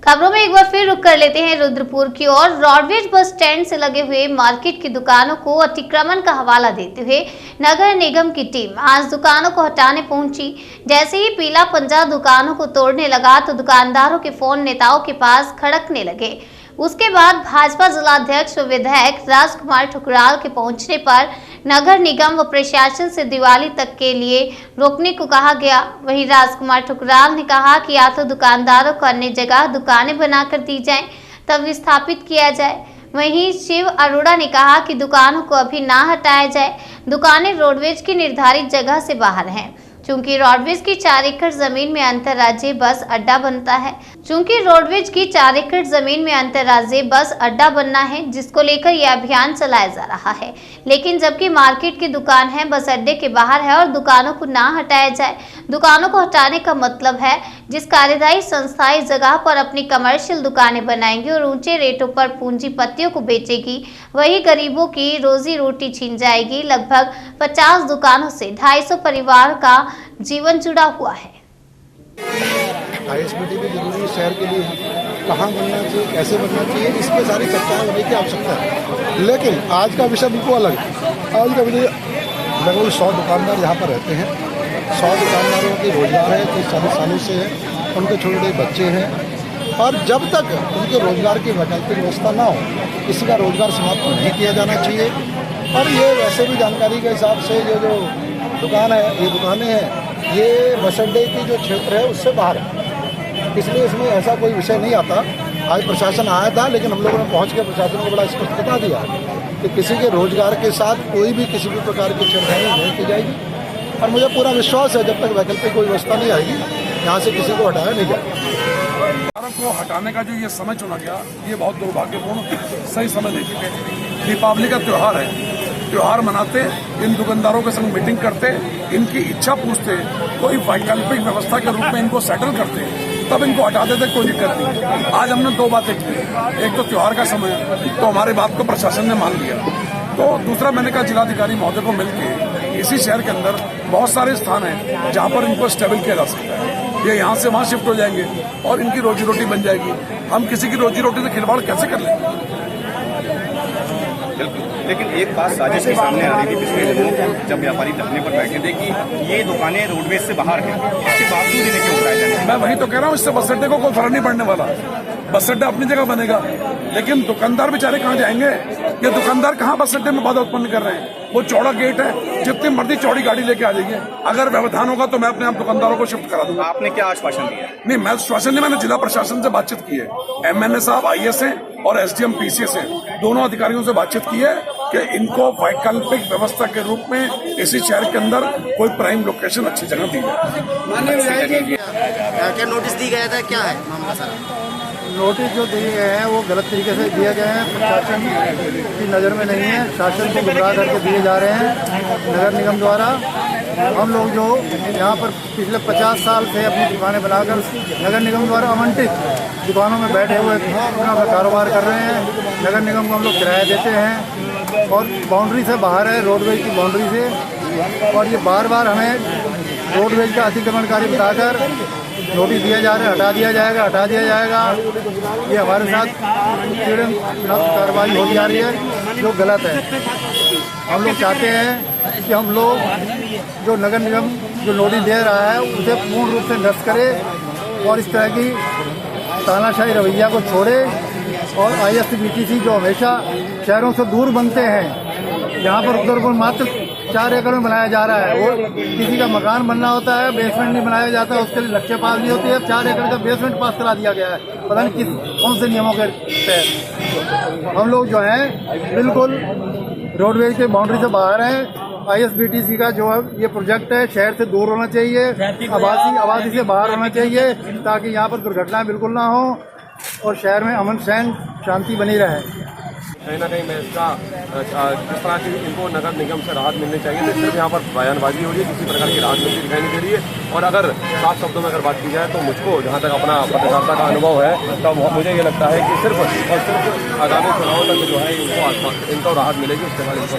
खबरों में एक बार फिर रुक कर लेते हैं रुद्रपुर की ओर। रोडवेज बस स्टैंड से लगे हुए मार्केट की दुकानों को अतिक्रमण का हवाला देते हुए नगर निगम की टीम आज दुकानों को हटाने पहुंची। जैसे ही पीला पंजा दुकानों को तोड़ने लगा तो दुकानदारों के फोन नेताओं के पास खड़कने लगे। उसके बाद भाजपा जिलाध्यक्ष व विधायक राजकुमार ठुकराल के पहुंचने पर नगर निगम व प्रशासन से दिवाली तक के लिए रोकने को कहा गया। वहीं राजकुमार ठुकराल ने कहा कि या तो दुकानदारों को अन्य जगह दुकानें बनाकर दी जाएं, तब विस्थापित किया जाए। वहीं शिव अरोड़ा ने कहा कि दुकानों को अभी ना हटाया जाए। दुकानें रोडवेज की निर्धारित जगह से बाहर हैं। चूंकि रोडवेज की 4 एकड़ जमीन में अंतर्राज्यीय बस अड्डा बनता है बनना है, जिसको लेकर यह अभियान चलाया जा रहा है। लेकिन जबकि मार्केट की दुकान है, बस अड्डे के बाहर है और दुकानों को ना हटाया जाए। दुकानों को हटाने का मतलब है जिस कार्यदायी संस्था इस जगह पर अपनी कमर्शियल दुकानें बनाएंगी और ऊंचे रेटों पर पूंजीपतियों को बेचेगी, वही गरीबों की रोजी रोटी छीन जाएगी। लगभग 50 दुकानों से 250 परिवार का जीवन जुड़ा हुआ है। आईएसबीटी भी जरूरी है शहर के लिए, कहाँ बनना चाहिए, कैसे बनना चाहिए, इसमें सारी चर्चाएं होने की आवश्यकता है। लेकिन आज का विषय बिल्कुल अलग है। आज का विषय लगभग 100 दुकानदार यहाँ पर रहते हैं। 100 दुकानदारों की रोजगार है, 30-40 सालों से है, उनके छोटे छोटे बच्चे हैं और जब तक उनके रोजगार की वैकल्पिक व्यवस्था ना हो, किसी का रोजगार समाप्त नहीं किया जाना चाहिए। और ये वैसे भी जानकारी के हिसाब से ये जो दुकान है, ये दुकानें हैं, ये बस अड्डे की जो क्षेत्र है उससे बाहर है, इसलिए इसमें ऐसा कोई विषय नहीं आता। आज प्रशासन आया था, लेकिन हम लोगों ने पहुंच के प्रशासन को बड़ा स्पष्ट बता दिया कि किसी के रोजगार के साथ कोई भी किसी भी प्रकार की छेड़खानी नहीं की जाएगी। और मुझे पूरा विश्वास है जब तक वैकल्पिक कोई व्यवस्था नहीं आएगी, यहाँ से किसी को हटाया नहीं जाएगा। को हटाने का जो ये समय चुना गया, ये बहुत दुर्भाग्यपूर्ण सही समय नहीं। दीपावली का त्योहार है, त्योहार मनाते, इन दुकानदारों के संग मीटिंग करते, इनकी इच्छा पूछते, कोई वैकल्पिक व्यवस्था के रूप में इनको सेटल करते, तब इनको हटा देते, कोई दिक्कत नहीं। आज हमने 2 बातें की। एक तो त्योहार का समय, तो हमारी बात को प्रशासन ने मान लिया। तो दूसरा, मैंने कहा जिलाधिकारी महोदय को मिलकर इसी शहर के अंदर बहुत सारे स्थान हैं जहां पर इनको स्टेबल किया जा सकता है। ये यहाँ से वहां शिफ्ट हो जाएंगे और इनकी रोजी रोटी बन जाएगी। हम किसी की रोजी रोटी से खिलवाड़ कैसे कर लेंगे? लेकिन एक बात साजिश के सामने आ रही थी पिछले दिनों, जब व्यापारी धरने पर बैठे थे कि ये दुकानें रोडवेज से बाहर हैं, इसके बावजूद इन्हें क्यों उठाया जाए? मैं वही तो कह रहा हूँ, इससे बस अड्डे को कोई फर्क नहीं पड़ने वाला। बस अड्डा अपनी जगह बनेगा, लेकिन दुकानदार बेचारे कहाँ जाएंगे? ये दुकानदार कहाँ बस अड्डे में बाधा उत्पन्न कर रहे हैं? वो चौड़ा गेट है, जितनी मर्जी चौड़ी गाड़ी लेके आ जाइए। अगर व्यवधान होगा तो मैं अपने आप दुकानदारों को शिफ्ट करा दूंगा। आपने क्या आश्वासन दिया? नहीं, मैं आश्वासन नहीं, मैंने जिला प्रशासन से बातचीत की है। MNA साहब IAS हैं और SDM PCS हैं, दोनों अधिकारियों से बातचीत की है कि इनको वैकल्पिक व्यवस्था के रूप में इसी शहर के अंदर कोई प्राइम लोकेशन अच्छी जगह दी जाए। क्या नोटिस दी गया था, क्या है मामला सारा? नोटिस जो दिए गए हैं वो गलत तरीके से दिए गए हैं, प्रशासन की नज़र में नहीं है, शासन को गुमराह करके दिए जा रहे हैं नगर निगम द्वारा। हम लोग जो यहाँ पर पिछले 50 साल से अपनी दुकानें बनाकर नगर निगम द्वारा आवंटित दुकानों में बैठे हुए अपना कारोबार कर रहे हैं। नगर निगम को हम लोग किराया देते हैं और बाउंड्री से बाहर है, रोडवेज की बाउंड्री से, और ये बार बार हमें रोडवेज का अतिक्रमणकारी बताकर नोटिस दिया जा रहा है, हटा दिया जाएगा। ये हमारे साथ कार्रवाई होती जा रही है, जो गलत है। हम लोग चाहते हैं कि हम लोग जो नगर निगम जो नोटिस दे रहा है उसे पूर्ण रूप से निरस्त करे और इस तरह की तानाशाही रवैया को छोड़े। और ISBTC जो हमेशा शहरों से दूर बनते हैं, यहाँ पर रुद्रपुर मात्र 4 एकड़ में बनाया जा रहा है। वो किसी का मकान बनना होता है, बेसमेंट नहीं बनाया जाता है, उसके लिए लक्ष्य पास नहीं होती है। 4 एकड़ का बेसमेंट पास करा दिया गया है, पता नहीं कौन से नियमों के तहत। हम लोग जो हैं बिल्कुल रोडवेज के बाउंड्री से बाहर हैं। ISBTC का जो है ये प्रोजेक्ट है, शहर से दूर होना चाहिए, आबादी से बाहर होना चाहिए, ताकि यहाँ पर दुर्घटना बिल्कुल ना हो और शहर में अमन सैन शांति बनी रहे। कहीं ना कहीं मैं इसका जिस तरह की इनको नगर निगम से राहत मिलनी चाहिए, तो सिर्फ यहाँ पर बयानबाजी हो रही है, किसी प्रकार की राहत मिलती दिखाई नहीं दे रही है। और अगर 7 शब्दों में अगर बात की जाए तो मुझको जहाँ तक अपना पत्रकारिता का अनुभव है, तब मुझे ये लगता है कि सिर्फ और सिर्फ आगामी चुनाव तक जो है इनको राहत मिलेगी, उसके बाद इनको